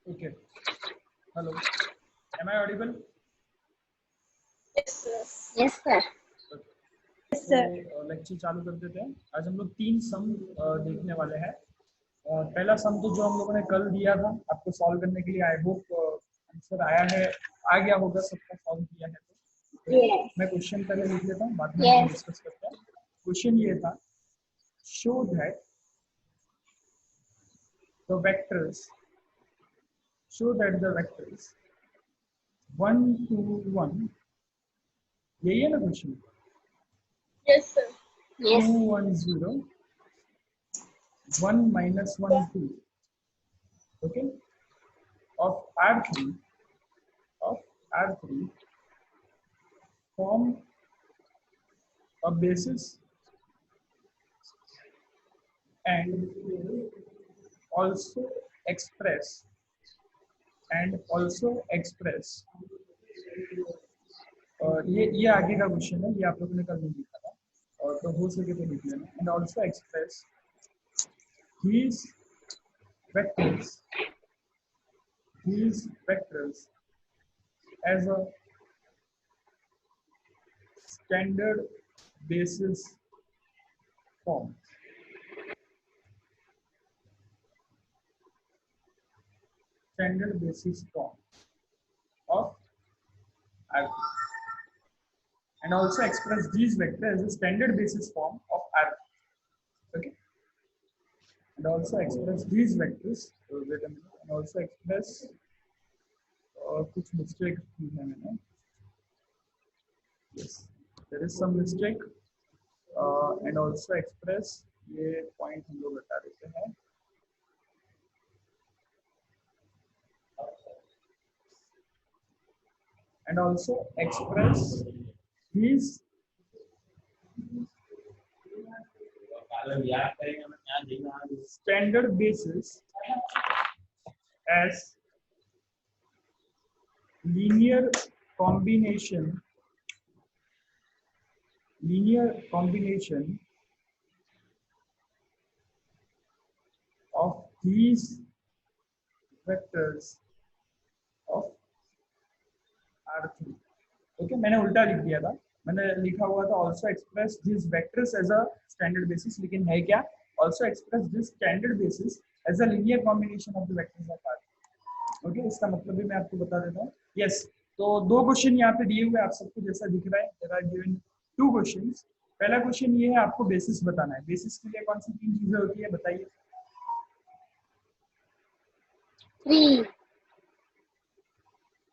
Okay. Hello. Am I audible? Yes, sir. Yes, sir. Okay. Yes, sir. तो lecture चालू कर देते हैं। आज हम लोग 3 सम देखने वाले हैं। पहला सम तो जो हम लोगों ने कल दिया था आपको सॉल्व करने के लिए, आई होप आंसर आया है, आ गया होगा, सबका सॉल्व किया है तो। Yes. मैं क्वेश्चन पहले लिख लेता हूँ, बाद में Yes. डिस्कस करते हैं। क्वेश्चन ये था, show that the vectors the vectors 1 2 1, यही है ना question? Yes, sir. Yes. 2 1 0 1 minus 1 2, okay, of R3 form a basis and also express और ये आगे का क्वेश्चन है, ये आप लोगों ने कल नहीं लिखा था, और तो हो सके तो लिख लेना। And also express these vectors as a standard basis form. Standard basis form of R. And also express these vectors as a standard basis form of R. Okay. And also express these vectors. Wait a minute. And also express कुछ mistake की है मैंने. Yes, there is some mistake. And also express, ये point हम लोग बता देते हैं. And also express these standard basis as linear combination of these vectors of R3. Okay, मैंने उल्टा लिख दिया था, मैंने लिखा हुआ था also express these vectors as a standard basis, लेकिन है क्या, also express this standard basis as a linear combination of the vectors of R. Okay, इसका मतलब भी मैं आपको बता देता हूँ. यस, तो दो क्वेश्चन यहाँ पे दिए हुए आप सबको जैसा दिख रहा है. There are given 2 questions. पहला क्वेश्चन ये है, आपको बेसिस बताना है. बेसिस के लिए कौन सी 3 चीजें होती है बताइए. 3.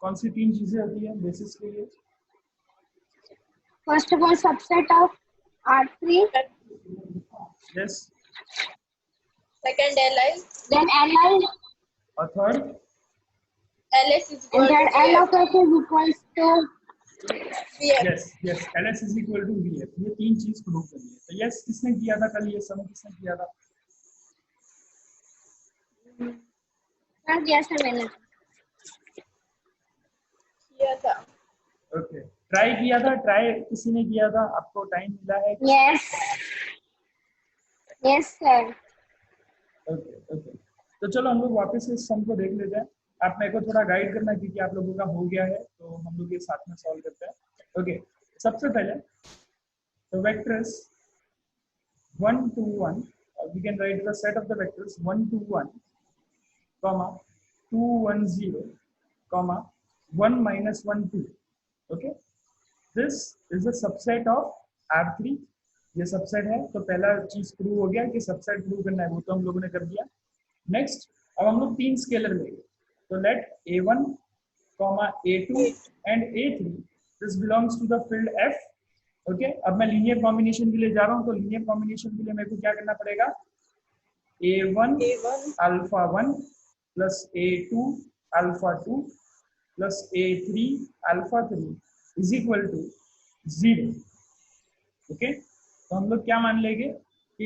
कौन सी 3 चीजें होती है बेसिस के लिए? First of all, subset of R3. Yes. Second, Li. Then Li. और third? Ls is equal And then to L VF. of S is equals to. VF. Yes, LS is equal to VF. ये 3 चीज prove करनी है. तो yes, किसने किया था कल ये सम, किसने किया था? कर दिया सर मैंने. किया था. ओके, ट्राई किया था, ट्राई किसी ने किया था, आपको टाइम मिला है? Yes. Yes, sir. Okay okay, तो चलो हम लोग वापस इस सम को देख लेते हैं. आप मेरे को थोड़ा गाइड करना क्योंकि आप लोगों का हो गया है, तो हम लोग ये साथ में सॉल्व करते हैं. ओके, सबसे पहले तो vectors 1 2 1, we can write the set of the vectors 1 2 1, 2 1 0, 1 minus 1 2. Okay, this is the subset of R3. ये सबसेट है, तो पहला चीज प्रूव हो गया कि सबसेट प्रूव करना है, वो तो हम लोगों ने कर दिया. नेक्स्ट, अब हम लोग 3 स्केलर लेंगे. तो let A1, A2 and A3 this belongs to the field F. Okay, अब मैं लीनियर कॉम्बिनेशन के लिए जा रहा हूँ, तो लीनियर कॉम्बिनेशन के लिए मेरे को क्या करना पड़ेगा? A1 alpha 1 plus A2 alpha 2 plus A3 alpha 3 is equal to 0. Okay, तो हम लोग क्या मान लेंगे कि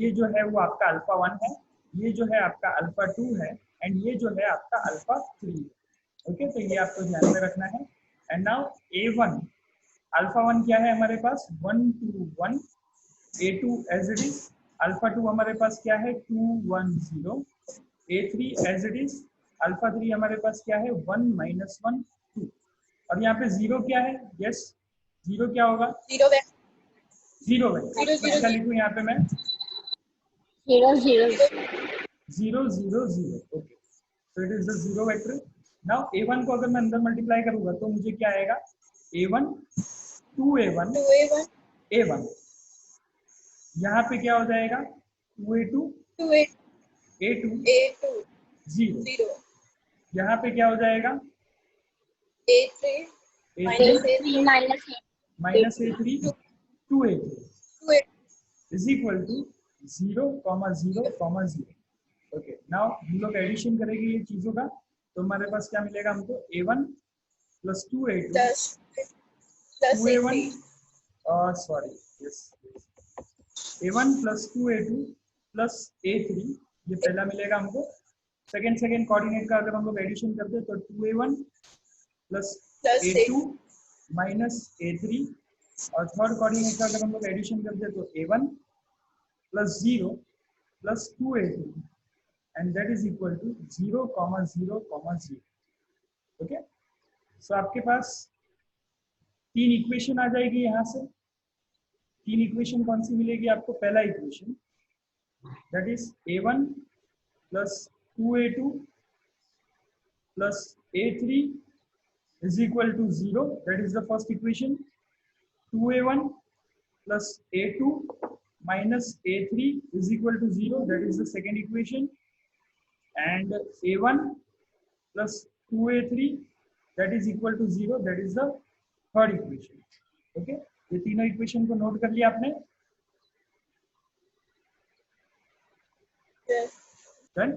ये जो है वो आपका अल्फा 1 है, ये जो है आपका अल्फा 2 है, एंड ये जो है आपका अल्फा 3 है. ओके, तो ये आपको ध्यान में रखना है. एंड नाउ A1 अल्फा 1 क्या है हमारे पास? 1 2 1. A2 as it is. Alpha 2 हमारे पास क्या है? 2 1 0. A3 as it is. Alpha 3 हमारे पास क्या है 1 माइनस 1 2 और यहाँ पे 0 क्या है यस 0 क्या होगा 0 वेक्टर 0 है 0 0 क्या लिखूं यहाँ पे मैं 0 0 0 0 0 okay so it is the zero vector now a1 को अगर मैं अंदर मल्टीप्लाई करूंगा तो मुझे क्या आएगा a1 2a1 2a1 a1 यहाँ पे क्या हो जाएगा 2a2 2a2 a2 a2 0 0 यहाँ पे क्या हो जाएगा a3 a3 3 minus 8 minus a3 2a3 2a2 is equal to 0 0 0 okay now हम लोग एडिशन करेंगे ये चीजों का तो हमारे पास क्या मिलेगा हमको a1 plus 2a2 plus 2a1 a3 sorry yes a1 plus 2a2 plus a3 ये पहला मिलेगा हमको सेकंड कोऑर्डिनेट का अगर हम लोग एडिशन करते हैं तो 2a1 plus a2 minus a3 और थर्ड कोऑर्डिनेट का अगर हम लोग एडिशन करते हैं तो a1 plus 0 plus 2a2 and that is equal to 0 0 0 okay so आपके पास तीन इक्वेशन आ जाएगी यहाँ से तीन इक्वेशन कौन सी मिलेगी आपको पहला equation that is a1 plus 2a2 plus a3 is equal to 0 that is the first equation 2a1 plus a2 minus a3 is equal to 0 that is the second equation and a1 plus 2a3 that is equal to 0 that is the third equation okay ये तीनों equation को note कर लिया आपने yes done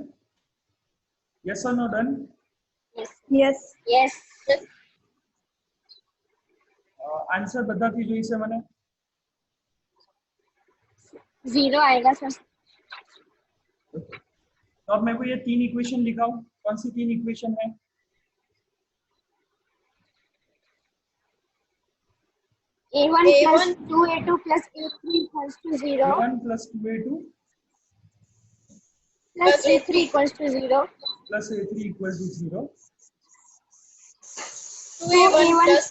yes और no done yes yes answer बता दीजिए इसे मैंने 0 आएगा सर तो अब मेरे को ये तीन इक्वेशन लिखाओ कौन सी तीन इक्वेशन है a1 plus 2a2 plus a3 equals to 0 a1 plus 2a2 plus a3 equals to 0 plus a3 equal to 0 2a1 plus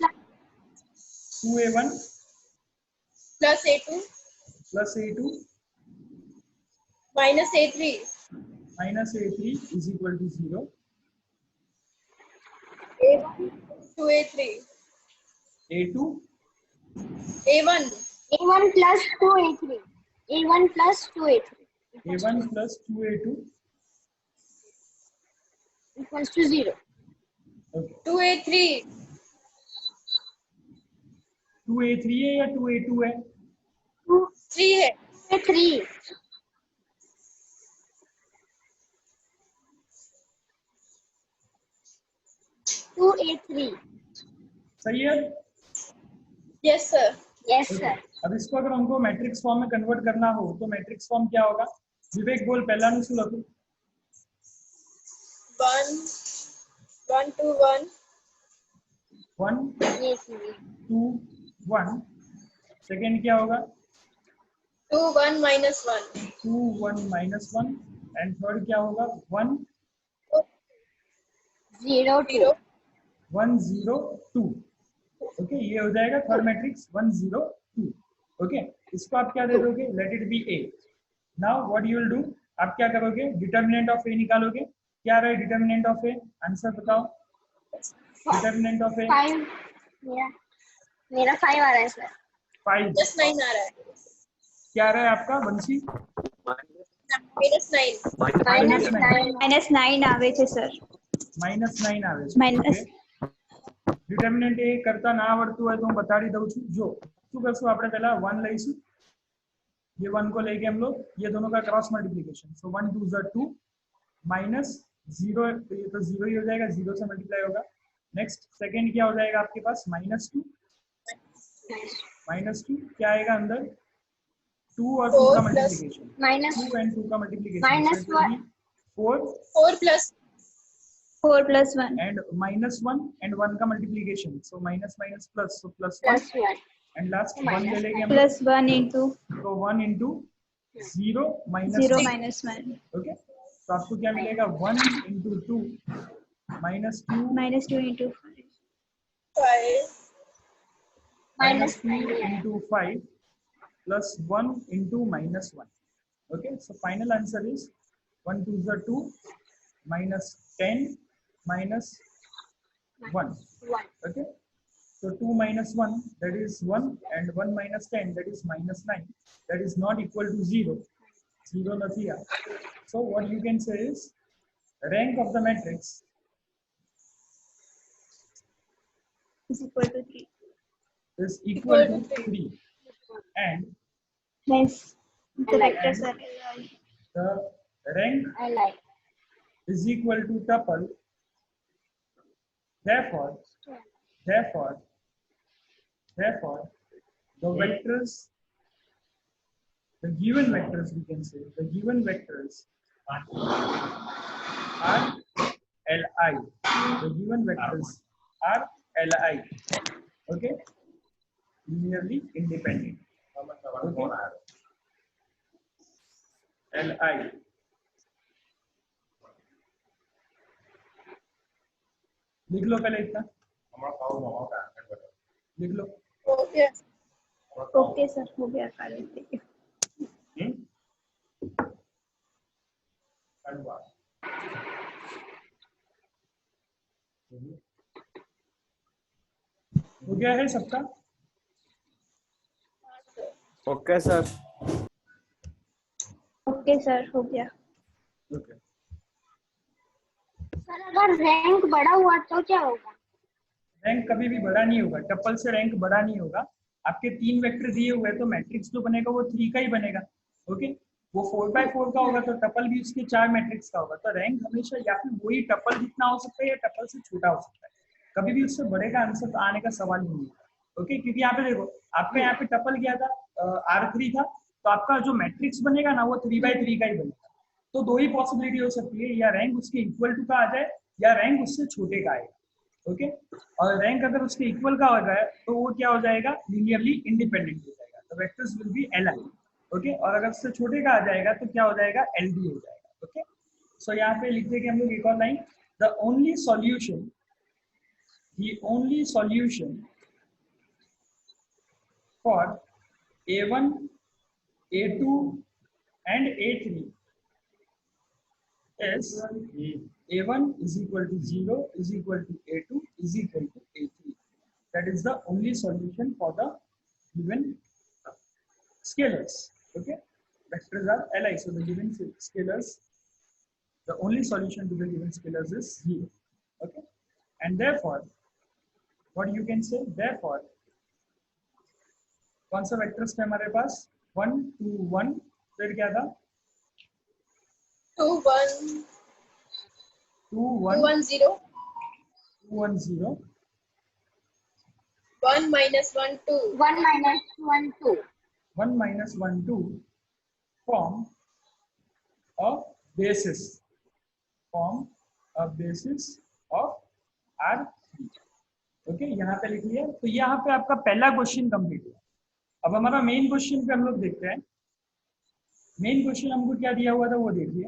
2a1 plus a2 plus a2 minus a3 is equal to 0 a1 to a3 a2 a1 a1 plus 2a3 a1 plus 2a3 a1 plus 2a2 equals to 0 okay 2a3 2a3 है या 2a2 है 3 है a3 2a3 सही है yes sir yes sir अब इसको अगर हमको मैट्रिक्स फॉर्म में कन्वर्ट करना हो तो मैट्रिक्स फॉर्म क्या होगा विवेक बोल पहला नहीं सुना तू 1 2 1 1 yes 2 1 सेकेंड क्या होगा 2 1 minus 1 2 1 minus 1 एंड थर्ड क्या होगा 1 0 2 1 0 2 ओके ये हो जाएगा थर्ड मैट्रिक्स 1 0 2 ओके इसको आप क्या दे दोगे late it B A now what you will do आप क्या करोगे डिटर्मिनेंट ऑफ ए निकालोगे क्या रहा है डिटर्मिनेंट ऑफ ए आंसर बताओ डिटर्मिनेंट ऑफ ए 5 मेरा 5 आ रहा है सर 5 just 9 आ रहा है क्या रहा है आपका वंशी minus 9 -9 આવે છે સર -9 આવે છે માઇનસ ડિટર્મિનન્ટ એ કરતા ના આવડતું હોય તો હું બતાડી દઉં છું જો શું કરશું આપણે પહેલા 1 લઈશું ये 1 को लेके हम लोग ये दोनों का क्रॉस मल्टीप्लिकेशन सो 1 2 2 माइनस 0 ये तो 0 ही हो जाएगा 0 से मल्टीप्लाई होगा नेक्स्ट सेकंड क्या हो जाएगा आपके पास -2 क्या आएगा अंदर 2 और 2 का मल्टीप्लिकेशन -2 2 एंड 2 का मल्टीप्लिकेशन -1 4 4 plus 4 + 1 and -1 and 1 का multiplication so minus minus plus so +1 +1 and last 1 ले लेंगे हम +1 into तो 1 into 0 minus 0 1 minus 1 ओके तो आपको क्या मिलेगा 1 into 2 -2 -2 into 5. 5 minus -2 into 5 plus 1 into -1. Okay, so final answer is 1 2 is 2 minus 10 minus 1. 1. Okay, so 2 minus 1, that is 1, and 1 minus 10, that is -9. That is not equal to 0. 0 nathi aa. So what you can say is rank of the matrix Is equal to 3. is equal to 3, and Hence, the Like vectors are aligned. the rank I like. is equal to tuple. Therefore, the vectors, the given vectors, we can say, the given vectors are Li. The given vectors are Li. Okay, linearly independent. Okay, Li. लिख लो पहले इतना, लिख लो. हो गया okay sir, हो गया कर लेते हैं. हो गया है सबका? Okay sir. ओके सर, हो गया. Okay. सर अगर रैंक बड़ा हुआ तो क्या होगा? रैंक कभी भी बड़ा नहीं होगा, टपल से रैंक बड़ा नहीं होगा. आपके 3 वेक्टर दिए हुए हैं तो मैट्रिक्स जो बनेगा वो 3 का ही बनेगा. ओके, वो 4x4 का होगा तो टपल भी उसके 4 मैट्रिक्स का होगा. तो रैंक हमेशा या फिर वही टपल जितना हो सकता है या टपल से छोटा हो सकता है. कभी भी उससे बड़े का आंसर आने का सवाल ही नहीं है. ओके, क्योंकि यहाँ पे देखो, आपका यहाँ पे टपल क्या था, R3 था, तो आपका जो मैट्रिक्स बनेगा ना वो 3x3 का ही बनेगा. तो 2 ही पॉसिबिलिटी हो सकती है, या रैंक उसके इक्वल टू का आ जाए या रैंक उससे छोटे का आएगा. ओके, और रैंक अगर उसके इक्वल का हो जाए तो वो क्या हो जाएगा, लीनियरली इंडिपेंडेंट हो जाएगा. तो vectors will be Li. Okay, और अगर उससे छोटे का आ जाएगा तो क्या हो जाएगा, LD हो जाएगा. ओके, सो यहाँ पे लिख देंगे हम लोग एक और line, the only solution for A1 A2 and A3 is A1 is equal to 0 is equal to A2 is equal to A3. That is the only solution for the given scalars. Okay, vectors are Li, so the given scalars, the only solution to the given scalars is 0. Okay, and therefore what you can say, therefore कौन सा vectors थे हमारे पास, 1 2 1, फिर क्या था, 2 1 2 1 2 1 0 2 1 0, 1 minus 1 2 1 minus 1 2. 1 minus 1 2 form a basis of R3. Okay, यहाँ पे लिख लिया. तो यहाँ पे आपका पहला क्वेश्चन कंप्लीट हुआ. अब हमारा मेन क्वेश्चन पे हम लोग देखते हैं. मेन क्वेश्चन हमको क्या दिया हुआ था वो देखिए.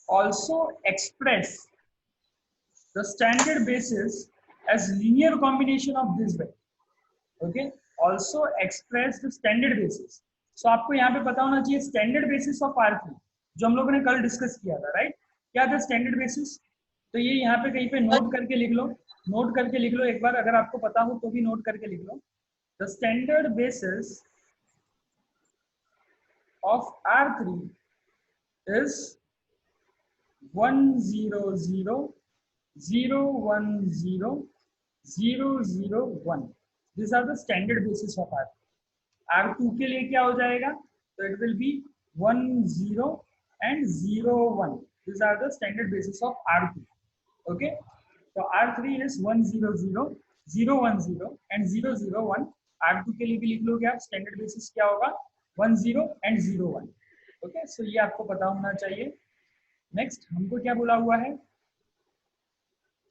Also express the standard basis as linear combination of this vector. Okay, also express the standard basis. So आपको यहाँ पे पता होना चाहिए स्टैंडर्ड बेसिस ऑफ R3 जो हम लोगों ने कल डिस्कस किया था, राइट? क्या था स्टैंडर्ड बेसिस? तो ये यहाँ पे कहीं पे नोट करके लिख लो, नोट करके लिख लो एक बार, अगर आपको पता हो तो भी नोट करके लिख लो. The standard basis of R3 is 1 0 0 0 1 0 0 0 1. These are the standard basis of R. R2 के लिए क्या हो जाएगा, तो it will be 1 0 and 0 1. These are the standard basis of R2. Okay, so R3 is 1 0 0 0 1 0 and 0 0 1. R2 के लिए भी लिख लोगे आप, स्टैंडर्ड बेसिस क्या होगा, 1 0 and 0 1. ओके, सो ये आपको पता होना चाहिए. नेक्स्ट हमको क्या बोला हुआ है,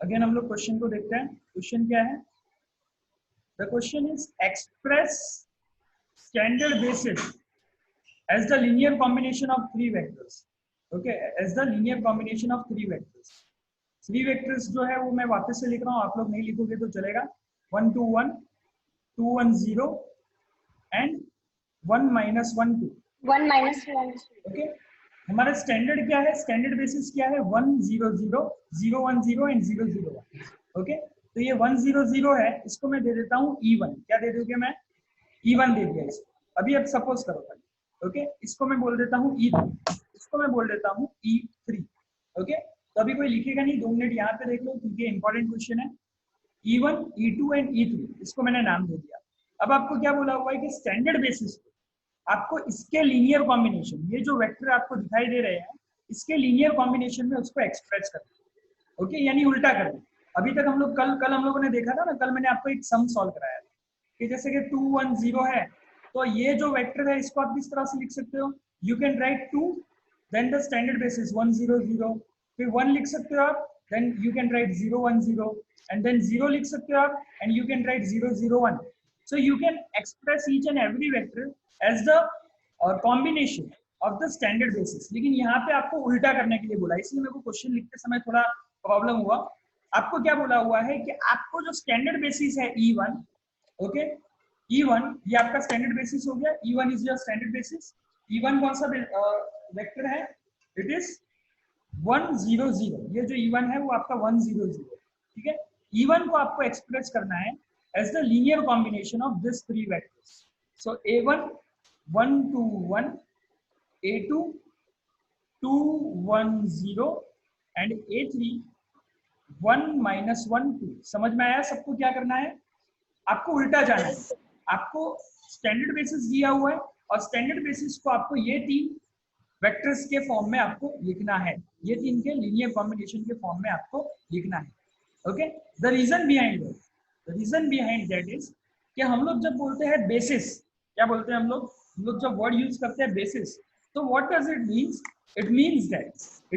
अगेन हम लोग क्वेश्चन को देखते हैं. क्वेश्चन क्या है, the question is express standard basis as the linear combination of 3 vectors. Okay, as the linear combination of 3 vectors. 3 vectors जो है वो मैं वापस से लिख रहा हूँ, आप लोग नहीं लिखोगे तो चलेगा। 1 2 1, 2 1 0 एंड 1 -1 2। 1 -1 ओके, हमारा स्टैंडर्ड क्या है, स्टैंडर्ड बेसिस क्या है, 1 0 0 0 1 0 एंड 0 0 1। ओके, तो ये 1 0 0 है, इसको मैं दे देता हूँ E1। क्या दे दोगे, मैं E1 दे दिया इसको। अभी अब सपोज करो खाली, ओके, इसको मैं बोल देता हूँ E2, इसको मैं बोल देता हूँ E3। ओके, तो अभी कोई लिखेगा नहीं, 2 मिनट यहाँ पे देख लो क्योंकि इंपॉर्टेंट क्वेश्चन है। E1 E2 एंड E3, इसको मैंने नाम दे दिया। अब आपको क्या बोला हुआ है कि स्टैंडर्ड बेसिस पे आपको इसके लीनियर कॉम्बिनेशन, ये जो वेक्टर आपको दिखाई दे रहे हैं, इसके लीनियर कॉम्बिनेशन में उसको एक्सप्रेस करना। ओके, यानी उल्टा करना। अभी तक हम लोग कल हम लोगों ने देखा था ना, कल मैंने आपको एक सम सॉल्व कराया था कि जैसे कि 2 1 0 है, तो ये जो वेक्टर है इसको आप किस तरह से लिख सकते हो, you can write 2 then the standard basis 1 0 0, फिर 1 लिख सकते हो आप, then you can write 0 1 0, and then 0 लिख सकते हो आप and you can write 0 0 1। So you can express each and every vector as the combination of the standard basis। लेकिन यहाँ पे आपको उल्टा करने के लिए बोला, इसलिए मेरे को क्वेश्चन लिखते समय थोड़ा प्रॉब्लम हुआ। आपको क्या बोला हुआ है कि आपको जो स्टैंडर्ड बेसिस है E1, ओके, E1 ये आपका स्टैंडर्ड बेसिस हो गया, E1 is your standard basis. E1 कौन सा वेक्टर है, इट इज 1 0 0, ये जो E1 है वो आपका 1 0 0, ठीक है। E1 को आपको एक्सप्रेस करना है as the linear combination of these 3 vectors। So A1 1 2 1, A2 2 1 0 and A3 1 -1 2। समझ में आया सबको क्या करना है, आपको उल्टा जाना है। आपको स्टैंडर्ड बेसिस दिया हुआ है और स्टैंडर्ड बेसिस को आपको ये 3 वेक्टर्स के फॉर्म में आपको लिखना है, ये 3 के लीनियर कॉम्बिनेशन के फॉर्म में आपको लिखना है। Okay, the reason behind that is कि हम लोग जब बोलते हैं बेसिस, क्या बोलते हैं हम लोग जब वर्ड यूज करते हैं बेसिस, तो what does it means, it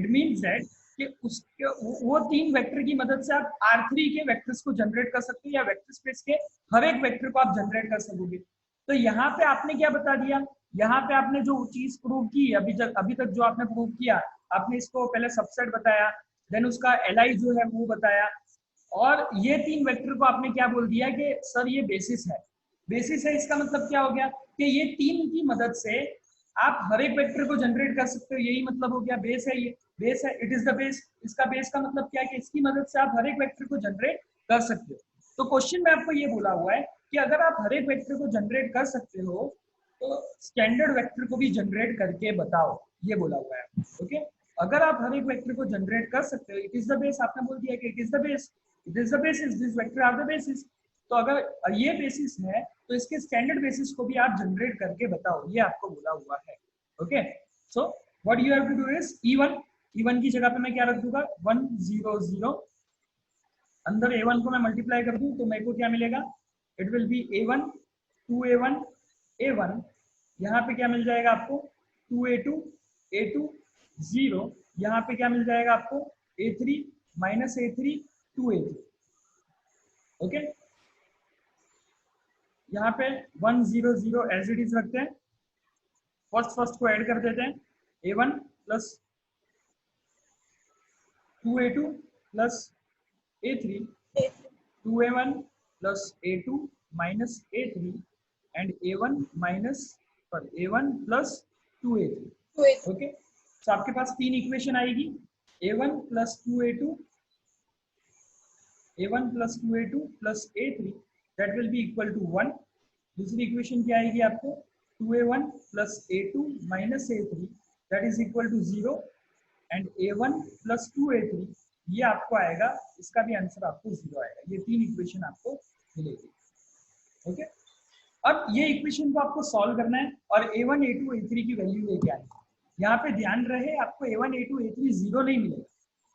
means that कि उसके वो 3 वेक्टर की मदद से आप R3 के वेक्टर्स को जनरेट कर सकते हो या वेक्टर स्पेस के हर एक वेक्टर को आप जनरेट कर सकोगे। तो यहाँ पे आपने क्या बता दिया, यहाँ पे आपने जो चीज प्रूव की अभी तक जो आपने प्रूव किया, आपने इसको पहले सबसेट बताया, देन उसका LI जो है वो बताया, और ये 3 वेक्टर को आपने क्या बोल दिया कि सर ये बेसिस है। बेसिस है इसका मतलब क्या हो गया कि ये 3 की मदद से आप हर एक वेक्टर को जनरेट कर सकते हो, यही मतलब हो गया। बेस है, ये बेस है, इट इज द बेस। इसका बेस का मतलब क्या है कि इसकी मदद से आप हर एक वेक्टर को जनरेट कर सकते हो। तो क्वेश्चन में आपको ये बोला हुआ है कि अगर आप हर एक वेक्टर को जनरेट कर सकते हो तो स्टैंडर्ड वेक्टर को भी जनरेट करके बताओ, ये बोला हुआ है। ओके, अगर आप हर एक वेक्टर को जनरेट कर सकते हो, इट इज द बेस, आपने बोल दिया कि it is the base, it is the basis, this vector are the basis. तो अगर ये बेसिस है तो इसके स्टैंडर्ड बेसिस को भी आप जनरेट करके बताओ, ये आपको बोला हुआ है। Okay, so what you have to do is E1 की जगह पे मैं क्या रख दूंगा, 1 0 0, अंदर A1 को मैं मल्टीप्लाई कर दूं तो मेरे को क्या मिलेगा, it will be A1 2A1 A1, यहाँ पे क्या मिल जाएगा आपको 2A2 A2 0, यहाँ पे क्या मिल जाएगा आपको A3 -A3 2A3। ओके, यहाँ पे 1 0 0 एज इट इज रखते हैं, फर्स्ट को ऐड कर देते हैं, A1 plus 2A2 plus A3, 2A1 plus A2 minus A3 and A1 plus 2A3। Okay, तो आपके पास 3 इक्वेशन आएगी, A1 plus 2A2 plus A3 that will be equal to 1। दूसरी इक्वेशन क्या आएगी आपको, 2A1 plus A2 minus A3 that is equal to 0 and A1 plus 2A3, ये आपको आएगा, इसका भी आंसर आपको 0 आएगा। ये 3 इक्वेशन आपको मिलेगी। ओके, अब ये इक्वेशन को आपको सॉल्व करना है और A1 A2 A3 की वैल्यू लेके आनी है। यहाँ पे ध्यान रहे आपको A1 A2 A3 0 नहीं मिलेगा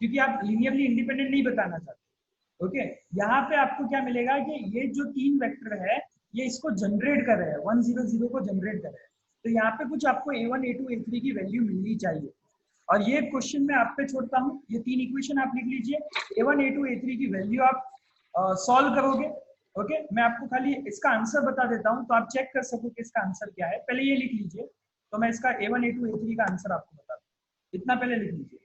क्योंकि आप लीनियरली इंडिपेंडेंट नहीं बताना चाहते। ओके, यहाँ पे आपको क्या मिलेगा कि ये जो 3 वेक्टर है ये इसको जनरेट कर रहे हैं, 1 0 0 को जनरेट कर रहे हैं, तो यहाँ पे कुछ आपको A1 A2 A3 की वैल्यू मिलनी चाहिए। और ये क्वेश्चन मैं आप पे छोड़ता हूँ, ये 3 इक्वेशन आप लिख लीजिए, A1 A2 A3 की वैल्यू आप सॉल्व करोगे। ओके, मैं आपको खाली इसका आंसर बता देता हूँ तो आप चेक कर सको कि इसका आंसर क्या है। पहले ये लिख लीजिए, तो मैं इसका A1 A2 A3 का आंसर आपको बता दूँ, इतना पहले लिख लीजिए।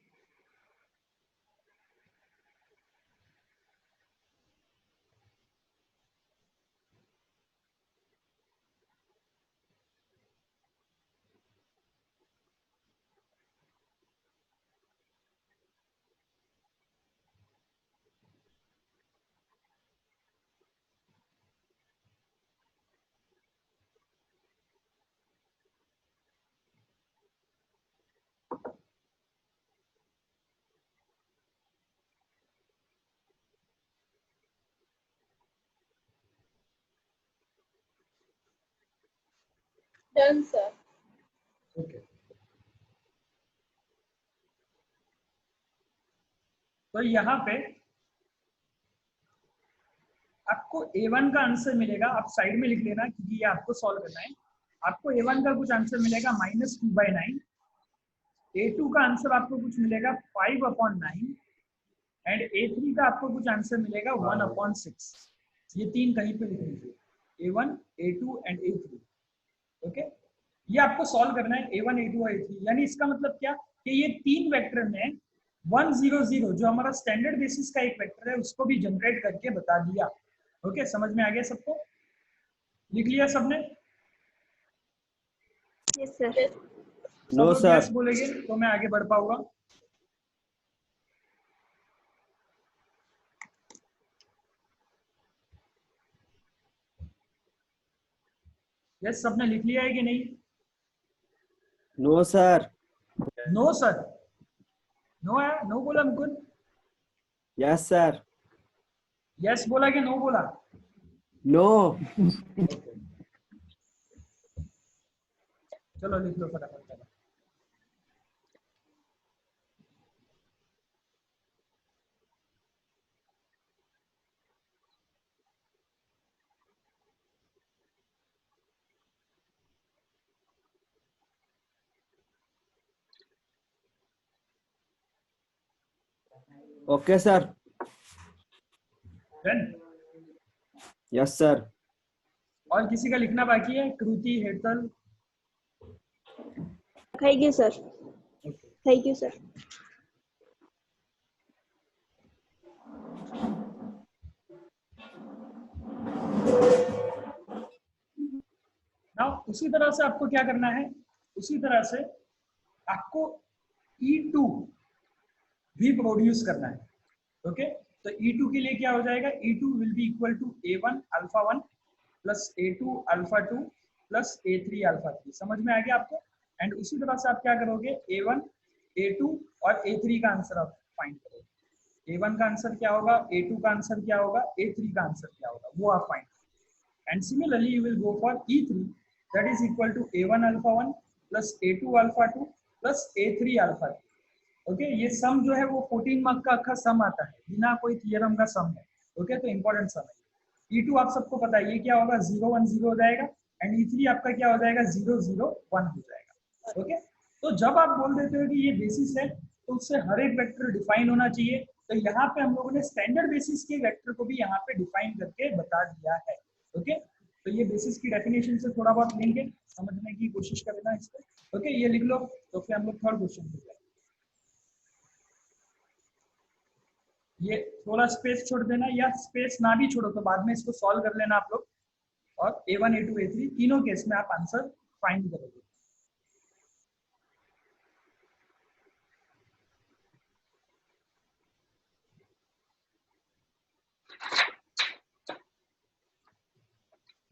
Done, sir. ओके तो यहाँ पे आपको A1 का आंसर मिलेगा, आप साइड में लिख लेना क्योंकि ये आपको सॉल्व करना है। आपको A1 का कुछ आंसर मिलेगा -2/9, A2 का आंसर आपको कुछ मिलेगा 5/9 एंड A3 का आपको कुछ आंसर मिलेगा 1/6। ये तीन कहीं पे लिख लीजिए, A1, A2 and A3। Okay, ये आपको सॉल्व करना है A1, A2 और A3। यानी इसका मतलब क्या कि ये तीन वेक्टर में 1 0 0 जो हमारा स्टैंडर्ड बेसिस का एक वेक्टर है उसको भी जनरेट करके बता दिया। ओके, समझ में आ गया सबको? लिख लिया सबने? Yes sir. Yes. सब नो लोग सर। यस बोलेंगे तो मैं आगे बढ़ पाऊंगा। यस, सबने लिख लिया है कि नहीं? No sir. No sir, no है, नो बोला मुकुंद? Yes sir. यस बोला कि नो बोला? नो। चलो लिख लो फटाफट चलो। Okay sir. Done? Yes sir. और किसी का लिखना बाकी है? Kriti, Hetal? Thank you sir. Thank you sir. Now उसी तरह से आपको क्या करना है, उसी तरह से आपको E2 भी प्रोड्यूस करना है। ओके, तो E2 के लिए क्या हो जाएगा, E2 will be equal to A1 alpha 1 plus A2 alpha 2 plus A3 alpha 3। समझ में आ गया आपको? एंड उसी तरह से आप क्या करोगे, A1, A2 और A3 का आंसर आप फाइंड करोगे। A1 का आंसर क्या होगा, A2 का आंसर क्या होगा, A3 का आंसर क्या होगा, वो आप find. And similarly, you will go for E3, that is equal to A1 alpha 1 plus A2 alpha 2 plus A3 alpha 3। Okay, ये सम जो है वो 14 मार्क का अक्खा सम आता है, बिना कोई थियरम का सम है। ओके, तो इंपॉर्टेंट सम है। E2 आप सबको पता है ये क्या होगा, 0 1 0 हो जाएगा एंड E3 आपका क्या हो जाएगा, 0 0 1 हो जाएगा। ओके, तो जब आप बोल देते हो कि ये बेसिस है तो उससे हर एक वेक्टर डिफाइन होना चाहिए। तो यहाँ पे हम लोगों ने स्टैंडर्ड बेसिस के वेक्टर को भी यहाँ पे डिफाइन करके बता दिया है। ओके, तो ये बेसिस की डेफिनेशन से थोड़ा बहुत लेंगे, समझने की कोशिश करना इसको। ओके, ये लिख लो तो फिर हम लोग थर्ड क्वेश्चन पे जाएंगे। ये थोड़ा स्पेस छोड़ देना, या स्पेस ना भी छोड़ो तो बाद में इसको सॉल्व कर लेना आप लोग, और A1 A2 A3 तीनों केस में आप आंसर फाइंड करोगे।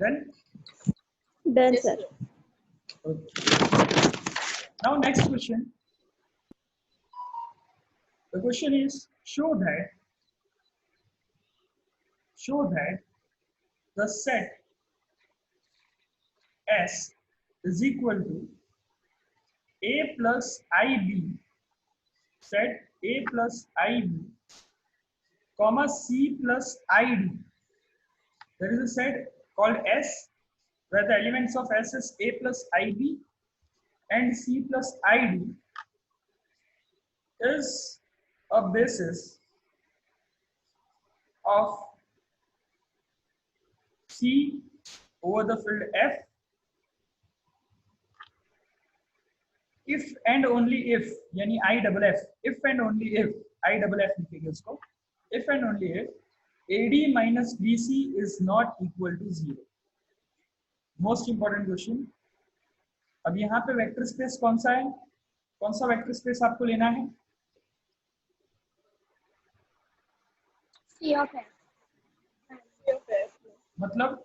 Then done Yes, sir. sir. okay. Now next question. The question is show that the set S is equal to A plus IB, set A plus IB, comma C plus ID. There is a set called S where the elements of S is A plus IB and C plus ID is a basis of C over the field F if and only if, यानी IFF, if and only if, IFF लिखेंगे उसको, if and only if AD minus BC is not equal to 0। Most important question. अब यहाँ पे vector space कौन सा है, कौन सा वेक्टर स्पेस आपको लेना है? C of F। Okay. मतलब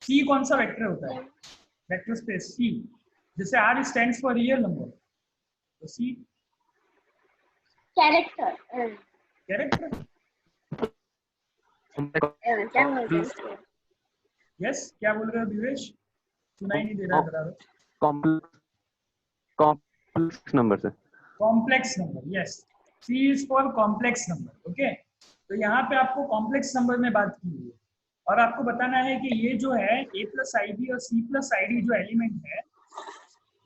C कौन सा वेक्टर होता है, वेक्टर स्पेस C, जैसे R stands for real number, तो C कैरेक्टर कैरेक्टर, क्या बोलते हैं? यस क्या बोल रहे हो दिवेश, सुनाई नहीं दे रहा जरा। कॉम्प्लेक्स नंबर से। Complex number, yes, C is for complex number. Okay, तो यहाँ पे आपको कॉम्प्लेक्स नंबर में बात की हुई है और आपको बताना है कि ये जो है a प्लस आई बी और c प्लस आई डी जो एलिमेंट है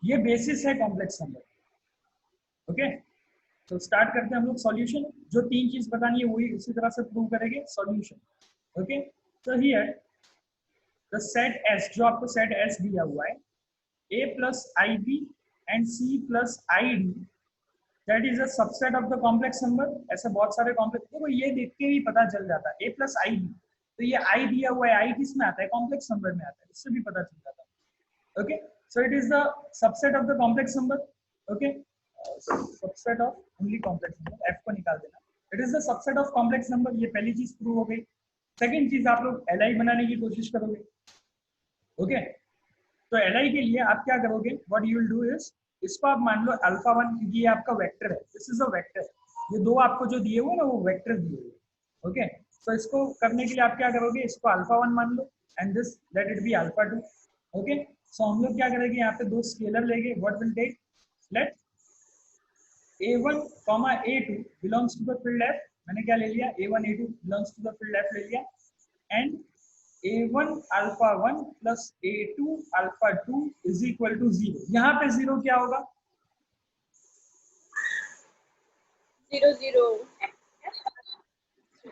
ये बेसिस है कॉम्प्लेक्स नंबर। ओके, तो स्टार्ट करते हैं हम लोग सॉल्यूशन। जो तीन चीज बतानी है वही उसी तरह से प्रूव करेंगे सॉल्यूशन। ओके, तो हियर द सेट S, जो आपको सेट S दिया हुआ है, a plus i b and c plus i d, that is a subset of the complex number. ऐसे बहुत सारे कॉम्प्लेक्स, देखो ये देख के ही पता चल जाता है a प्लस आई बी, तो ये i दिया हुआ है, i किस में आता है, कॉम्प्लेक्स नंबर में आता है, इससे भी पता चल जाता है। Okay, so it is the subset of the complex number. Okay, subset of only complex number, f को निकाल देना, it is the subset of complex number. ये पहली चीज प्रूव हो गई। सेकंड चीज, आप लोग li बनाने की कोशिश करोगे। ओके, तो li के लिए आप क्या करोगे, what you will do is, इसको आप मान लो अल्फा 1, क्योंकि ये आपका वेक्टर है, दिस इज अ वेक्टर। ये दो आपको जो दिए हुए ना वो वेक्टर दिए हुए। ओके, तो इसको करने के लिए आप क्या करोगे, इसको अल्फा 1 मान लो and this let it be alpha 2। Okay, so हम लोग क्या करेंगे, यहाँ पे दो स्केलर लेंगे, what will take, let a1 a2 belongs to the field f, मैंने क्या ले लिया, a1 a2 belongs to the field f ले लिया, and a1 alpha 1 plus a2 alpha 2 is equal to 0। यहाँ पे 0 क्या होगा, 0 0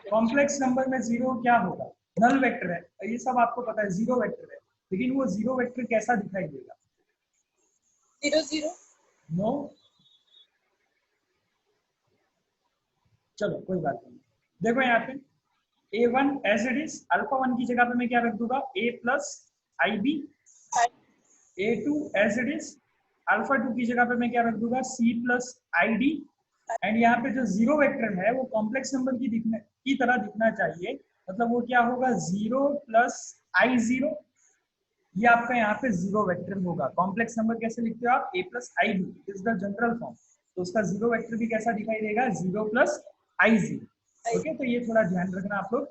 कॉम्प्लेक्स नंबर में 0 क्या होगा, नल वेक्टर है, ये सब आपको पता है, 0 वेक्टर है, लेकिन वो 0 वेक्टर कैसा दिखाई देगा, 0 0 नो, चलो कोई बात नहीं। देखो यहाँ पे a1 as it is, alpha 1 की जगह पे मैं क्या रख दूंगा, a plus i b, a2 as it is, alpha 2 की जगह पे मैं क्या रख दूंगा, c plus i d, and यहाँ पे जो 0 वेक्टर है वो कॉम्प्लेक्स नंबर की तरह दिखना चाहिए, मतलब वो क्या होगा, 0 प्लस आई 0, ये आपका यहाँ पे 0 वेक्टर होगा। कॉम्प्लेक्स नंबर कैसे लिखते हो आप, a plus i b is the general form, तो उसका 0 वेक्टर भी कैसा दिखाई देगा, 0 प्लस आई 0। ओके, तो ये थोड़ा ध्यान रखना आप लोग।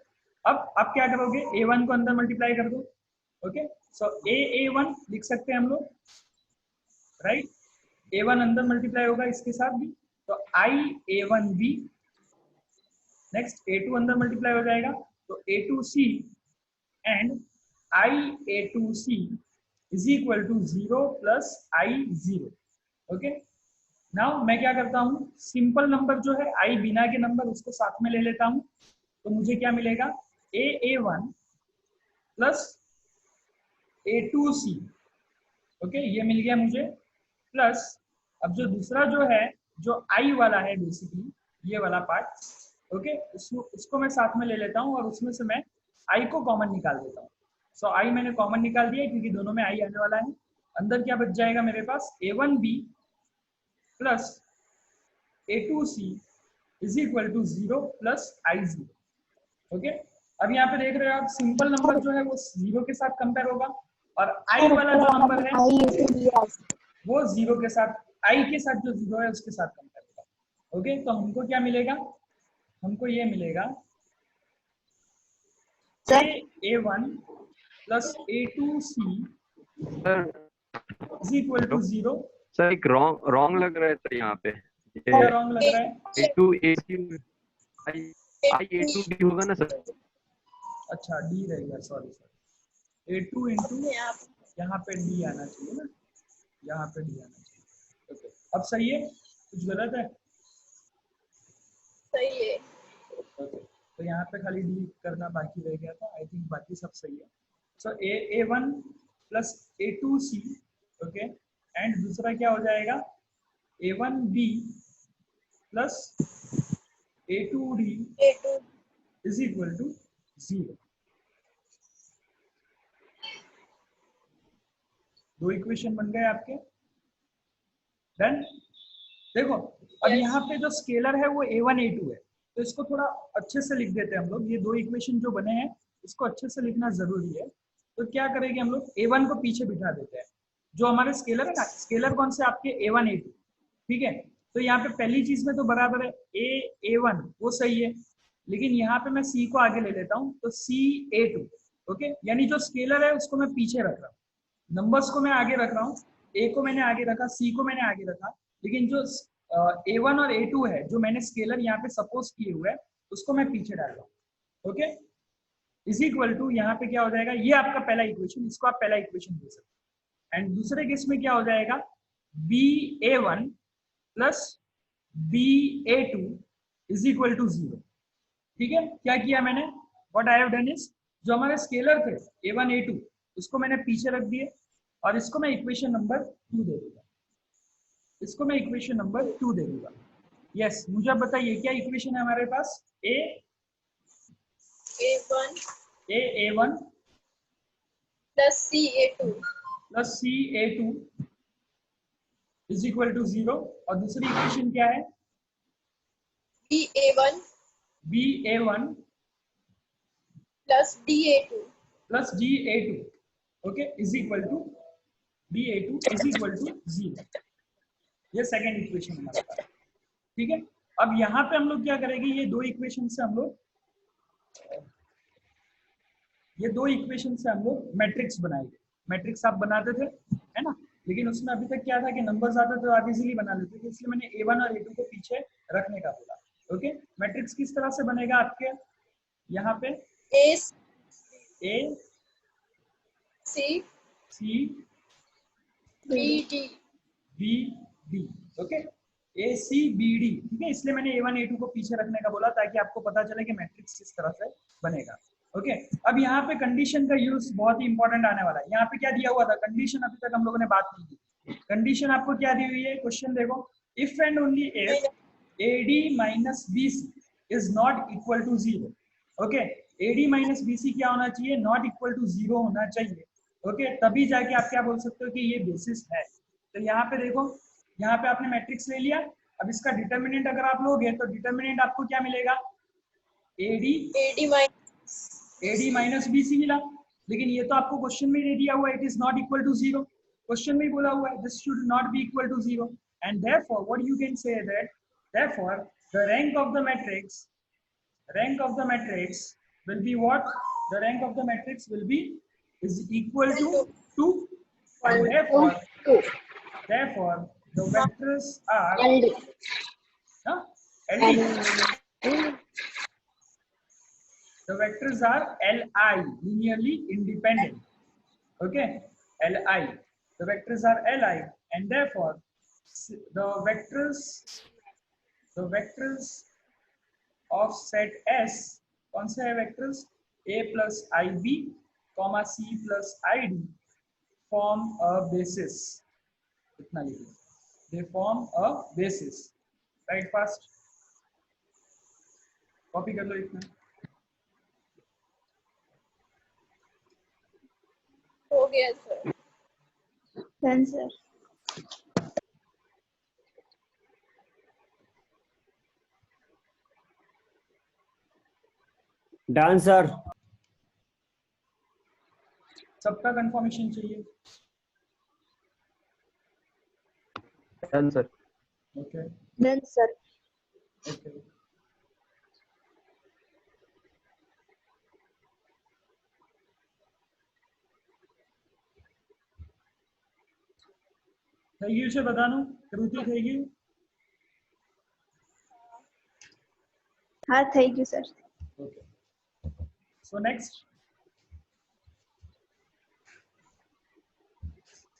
अब आप क्या करोगे, a1 को अंदर मल्टीप्लाई कर दो। ओके, सो a1 लिख सकते हैं हम लोग, राइट, a1 अंदर मल्टीप्लाई होगा इसके साथ भी, तो i a1 b, next a2 अंदर मल्टीप्लाई हो जाएगा तो a2c, and i a2c is equal to 0 plus i 0। Okay, now मैं क्या करता हूँ, सिंपल नंबर जो है आई बिना के नंबर उसको साथ में ले लेता हूँ, तो मुझे क्या मिलेगा, a1 प्लस a2c। ओके, ये मिल गया मुझे, प्लस अब जो दूसरा जो है, जो i वाला है बेसिकली ये वाला पार्ट, ओके, उसको मैं साथ में ले लेता हूँ और उसमें से मैं i को कॉमन निकाल देता हूँ। सो i मैंने कॉमन निकाल दिया क्योंकि दोनों में i आने वाला है। अंदर क्या बच जाएगा मेरे पास, a1b plus a2c is equal to 0 plus i 0। Okay, अब यहाँ पे देख रहे हो आप, सिंपल नंबर जो है वो 0 के साथ कंपेयर होगा और i वाला जो नंबर है वो 0 के साथ, i के साथ जो 0 है उसके साथ कंपेयर होगा। ओके, तो हमको क्या मिलेगा, हमको ये मिलेगा a1 plus a2c is equal to 0। Sir एक रॉन्ग लग रहा है सर यहाँ पे, क्या रॉन्ग लग रहा है, a2 a2 भी होगा ना सर, अच्छा d रहेगा, सॉरी सर, a2 इंटू यहाँ पे d आना चाहिए ना, यहाँ पे d आना चाहिए। ओके, अब सही है, कुछ गलत है, सही है। ओके, तो यहाँ पे खाली d करना बाकी रह गया था, आई थिंक बाकी सब सही है। सो a1 plus a2c, okay, and दूसरा क्या हो जाएगा, a1b plus a2d A2 is equal to 0। दो इक्वेशन बन गए आपके, डन। देखो अब Yes. यहाँ पे जो स्केलर है वो a1 a2 है, तो इसको थोड़ा अच्छे से लिख देते हैं हम लोग, ये दो इक्वेशन जो बने हैं इसको अच्छे से लिखना जरूरी है। तो क्या करेंगे हम लोग, a1 को पीछे बिठा देते हैं, जो हमारे स्केलर है ना, स्केलर कौन से आपके a1 a2, ठीक है, तो यहाँ पे पहली चीज में तो बराबर है A1 वो सही है, लेकिन यहाँ पे मैं C को आगे ले लेता हूँ तो CA2, ओके, यानी जो स्केलर है उसको मैं पीछे रख रहा हूँ, नंबर्स को मैं आगे रख रहा हूँ, A को मैंने आगे रखा, C को मैंने आगे रखा, लेकिन जो A1 और A2 है जो मैंने स्केलर यहाँ पे सपोज किए हुए है उसको मैं पीछे डाल रहा हूँ, ओके, इज इक्वल टू यहाँ पे क्या हो जाएगा, ये आपका पहला इक्वेशन, इसको आप पहला इक्वेशन दे सकते हैं। एंड दूसरे केस में क्या हो जाएगा, BA1 plus BA2 is equal to 0। ठीक है, क्या किया मैंने, what I have done is, जो हमारे स्केलर थे A1 A2 उसको मैंने पीछे रख दिए और इसको मैं इक्वेशन नंबर 2 दे दूंगा, इसको मैं इक्वेशन नंबर 2 दे दूंगा। यस, मुझे अब बताइए क्या इक्वेशन है हमारे पास, A1 plus CA2 plus CA2 is equal to 0, और दूसरी इक्वेशन क्या है, BA1 plus DA2 plus DA2, okay, is equal to DA2 is equal to 0। ये सेकेंड इक्वेशन हमारे पास, ठीक है। अब यहाँ पे हम लोग क्या करेंगे, ये दो इक्वेशन से हम लोग मैट्रिक्स बनाएंगे। मैट्रिक्स आप बनाते थे, है ना, लेकिन उसमें अभी तक क्या था कि नंबर्स आते थे तो आप इजीली बना लेते थे, इसलिए मैंने A1 और A2 को पीछे रखने का बोला। ओके, मैट्रिक्स किस तरह से बनेगा आपके, यहाँ पे A C C B D B D, okay, A C B D, ठीक है, इसलिए मैंने A1 A2 को पीछे रखने का बोला ताकि आपको पता चले कि मैट्रिक्स किस तरह से बनेगा। ओके, अब यहाँ पे कंडीशन का यूज बहुत ही इंपॉर्टेंट आने वाला है। यहाँ पे क्या दिया हुआ था, कंडीशन अभी तक हम लोगों ने बात नहीं की। कंडीशन आपको क्या दी हुई है, क्वेश्चन देखो, if and only if AD minus BC is not equal to 0। Okay, AD minus BC क्या होना चाहिए, नॉट इक्वल टू 0 होना चाहिए। ओके, तभी जाके आप क्या बोल सकते हो कि ये बेसिस है। तो यहाँ पे देखो, यहाँ पे आपने मैट्रिक्स ले लिया, अब इसका डिटर्मिनेंट अगर आप लोगे तो डिटर्मिनेंट आपको क्या मिलेगा, AD माइनस BC मिला, लेकिन ये तो आपको क्वेश्चन में दे दिया हुआ है, it is not equal to 0, question में ही बोला हुआ है this should not be equal to 0, and therefore what you can say that therefore the rank of the matrix will be what, the rank of the matrix will be is equal to 2, and therefore the vectors are LD. LD. The vectors are Li, linearly independent. Okay, Li. The vectors are Li, and therefore the vectors of set S, कौन से है vectors, A plus IB, C plus ID form a basis. इतना लिखिए, they form a basis. Write fast. Copy कर लो इतना। हो गया sir. Done, sir. Done sir. सबका कंफर्मेशन चाहिए। Done sir. Okay, Done, sir. Okay, થઈ ગયું છે બધાનું, કૃતિ થઈ ગયું? हाँ, thank you, sir. Okay, so next,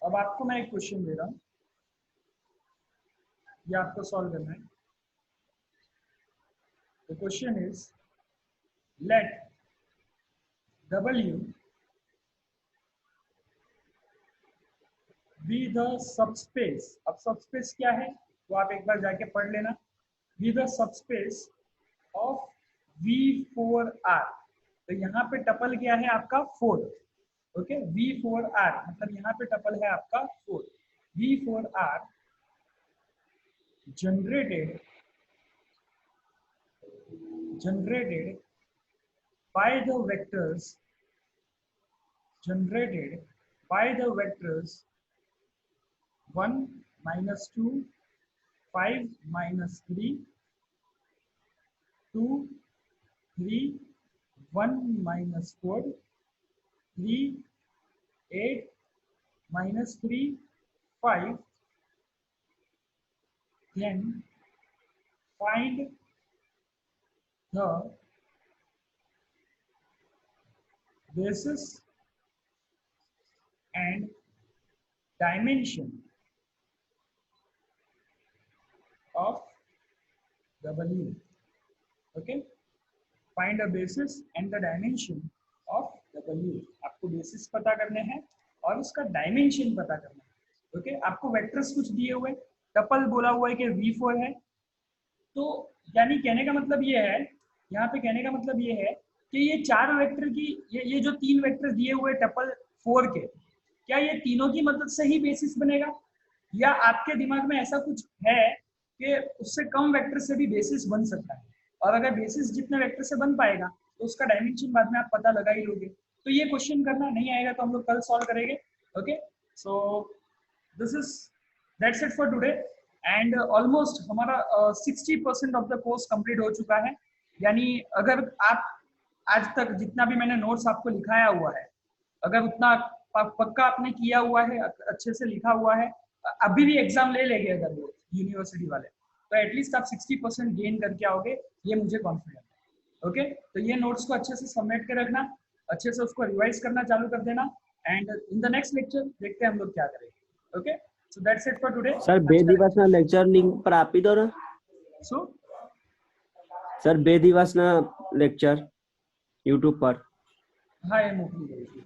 अब आपको मैं एक क्वेश्चन दे रहा हूँ, ये आपको सॉल्व करना है। The question is let W be the subspace. अब सबस्पेस क्या है वो आप एक बार जाके पढ़ लेना। Be the subspace of V4R। तो यहाँ पे टपल क्या है आपका 4, ओके, V4R मतलब यहाँ पे टपल है आपका 4। V4R generated by the vectors 1 minus 2 5 minus 3, 2, 3, 1 minus 4, 3, 8 minus 3, 5. Then find the basis and dimension of W. Okay, find a basis and the dimension of W. आपको बेसिस पता करने हैं और उसका डायमेंशन पता करना है। ओके, आपको वेक्टर्स कुछ दिए हुए, टपल बोला हुआ है कि V4 है, तो यानी कहने का मतलब ये है, यहाँ पे कहने का मतलब ये है कि ये चार वेक्टर की ये जो तीन वेक्टर दिए हुए टपल 4 के, क्या ये तीनों की मदद से ही बेसिस बनेगा, या आपके दिमाग में ऐसा कुछ है कि उससे कम वेक्टर से भी बेसिस बन सकता है, और अगर बेसिस जितने वेक्टर से बन पाएगा तो उसका डायमेंशन बाद में आप पता लगा ही लोगे। तो ये क्वेश्चन करना नहीं आएगा तो हम लोग कल सॉल्व करेंगे। Okay, so this is that's it for today and almost हमारा 60% ऑफ द कोर्स कंप्लीट हो चुका है। यानी अगर आप आज तक जितना भी मैंने नोट्स आपको लिखाया हुआ है, अगर उतना पक्का आपने किया हुआ है, अच्छे से लिखा हुआ है, अभी भी एग्जाम ले लेंगे अगर वो यूनिवर्सिटी वाले, तो एटलीस्ट आप 60% गेन करके आओगे, ये मुझे कॉन्फिडेंट है। ओके, तो ये नोट्स को अच्छे से सबमिट के रखना, अच्छे से उसको रिवाइज करना चालू कर देना, and in the next lecture देखते हैं हम लोग क्या करेंगे। Okay, so that's it for today. Sir बे दिवस ना लेक्चर लिंक पर आप ही दो ना। सो सर बे दिवस ना लेक्चर यूट्यूब पर। हाँ, ये मोकली करेगी।